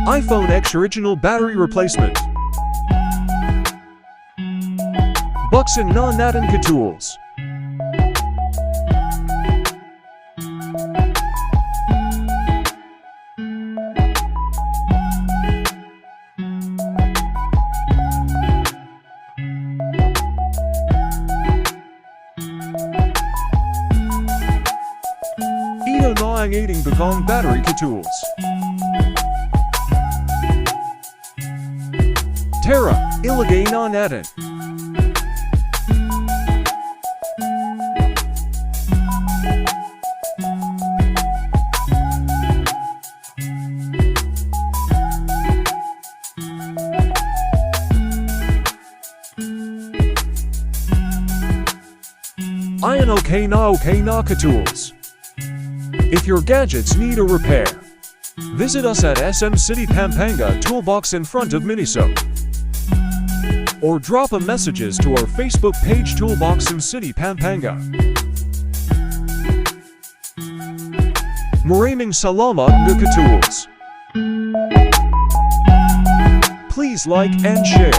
iPhone X original battery replacement. Buxton non-natin tools. Ito na ang ating bagong battery tools. Tara, ilagay na natin. Ayan okay na tools. If your gadgets need a repair, visit us at SM City Pampanga Toolbox in front of Miniso. Or drop a messages to our Facebook page Toolbox in City Pampanga. Maraming salamat ng tools. Please like and share.